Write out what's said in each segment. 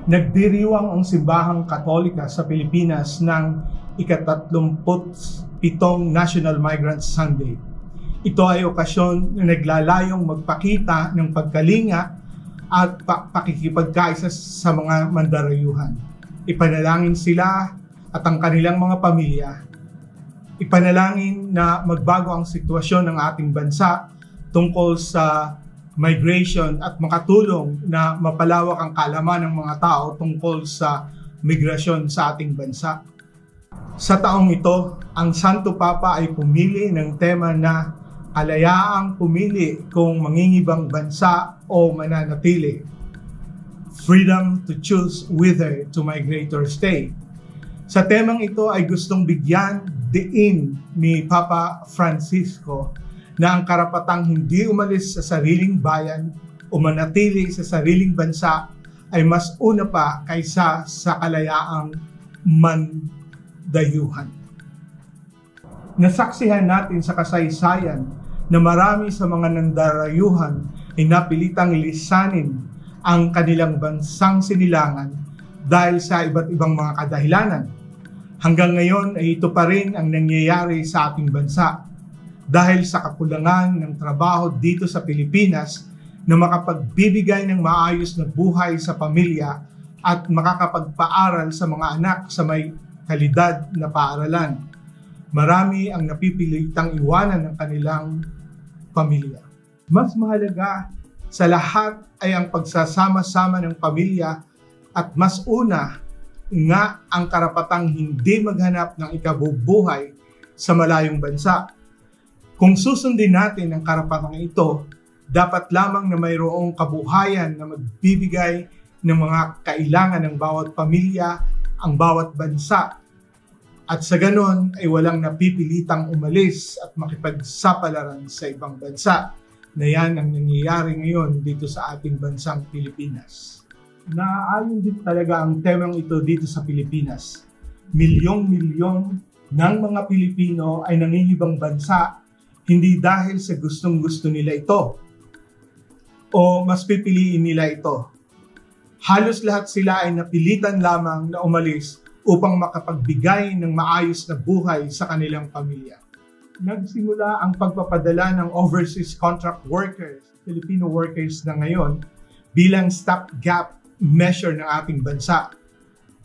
Nagdiriwang ang Simbahang Katolika sa Pilipinas ng ika-37 National Migrants Sunday. Ito ay okasyon na naglalayong magpakita ng pagkalinga at pakikipagkaisa sa mga mandarayuhan. Ipanalangin sila at ang kanilang mga pamilya. Ipanalangin na magbago ang sitwasyon ng ating bansa tungkol sa migration at makatulong na mapalawak ang kaalaman ng mga tao tungkol sa migrasyon sa ating bansa. Sa taong ito, ang Santo Papa ay pumili ng tema na kalayaang pumili kung mangingibang bansa o mananatili. Freedom to choose whether to migrate or stay. Sa temang ito ay gustong bigyan diin ni Papa Francisco na ang karapatang hindi umalis sa sariling bayan o manatili sa sariling bansa ay mas una pa kaysa sa kalayaang mandayuhan. Nasaksihan natin sa kasaysayan na marami sa mga nandarayuhan ay napilitang lisanin ang kanilang bansang sinilangan dahil sa iba't ibang mga kadahilanan. Hanggang ngayon ay ito pa rin ang nangyayari sa ating bansa dahil sa kakulangan ng trabaho dito sa Pilipinas na makapagbibigay ng maayos na buhay sa pamilya at makakapagpaaral sa mga anak sa may kalidad na paaralan. Marami ang napipilitang iwanan ng kanilang pamilya. Mas mahalaga sa lahat ay ang pagsasama-sama ng pamilya at mas una nga ang karapatang hindi maghanap ng ikabubuhay sa malayong bansa. Kung susundin natin ang karapatang ito, dapat lamang na mayroong kabuhayan na magbibigay ng mga kailangan ng bawat pamilya, ang bawat bansa. At sa ganon ay walang napipilitang umalis at makipagsapalaran sa ibang bansa na yan ang nangyayari ngayon dito sa ating bansang Pilipinas. Naaayon din talaga ang temang ito dito sa Pilipinas. Milyong-milyon ng mga Pilipino ay nangingibang bansa hindi dahil sa gustong-gusto nila ito o mas pipiliin nila ito. Halos lahat sila ay napilitan lamang na umalis upang makapagbigay ng maayos na buhay sa kanilang pamilya. Nagsimula ang pagpapadala ng overseas contract workers, Filipino workers na ngayon, bilang stopgap measure ng ating bansa.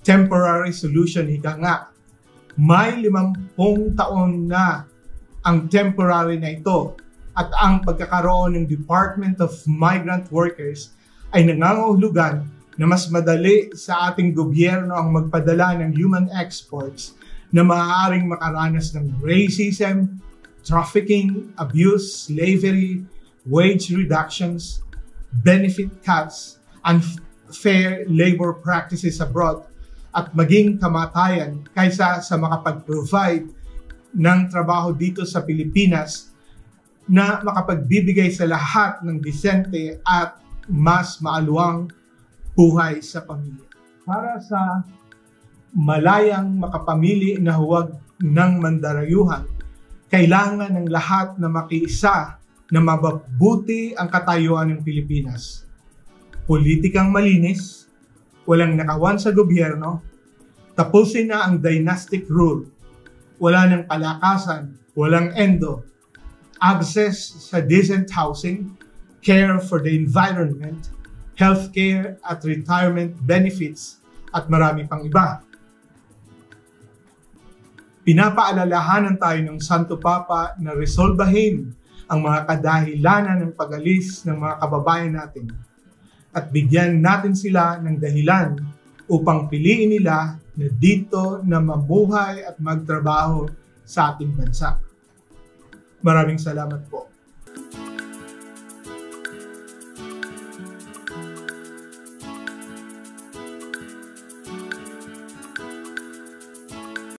Temporary solution, ika nga. May 50 taon na ang temporary na ito at ang pagkakaroon ng Department of Migrant Workers ay nangangahulugan na mas madali sa ating gobyerno ang magpadala ng human exports na maaaring makaranas ng racism, trafficking, abuse, slavery, wage reductions, benefit cuts, unfair labor practices abroad, at maging kamatayan kaysa sa makapag-provide ng trabaho dito sa Pilipinas na makapagbibigay sa lahat ng disente at mas maaluwang buhay sa pamilya. Para sa malayang makapamili na huwag ng mandarayuhan, kailangan ng lahat na makiisa na mababuti ang katayuan ng Pilipinas. Politikang malinis, walang nakawan sa gobyerno, tapusin na ang dynastic rule, wala ng palakasan, walang endo, access sa decent housing, care for the environment, healthcare at retirement benefits, at marami pang iba. Pinapaalalahanan tayo ng Santo Papa na resolbahin ang mga kadahilanan ng pag-alis ng mga kababayan natin at bigyan natin sila ng dahilan upang piliin nila na dito na mabuhay at magtrabaho sa ating bansa. Maraming salamat po.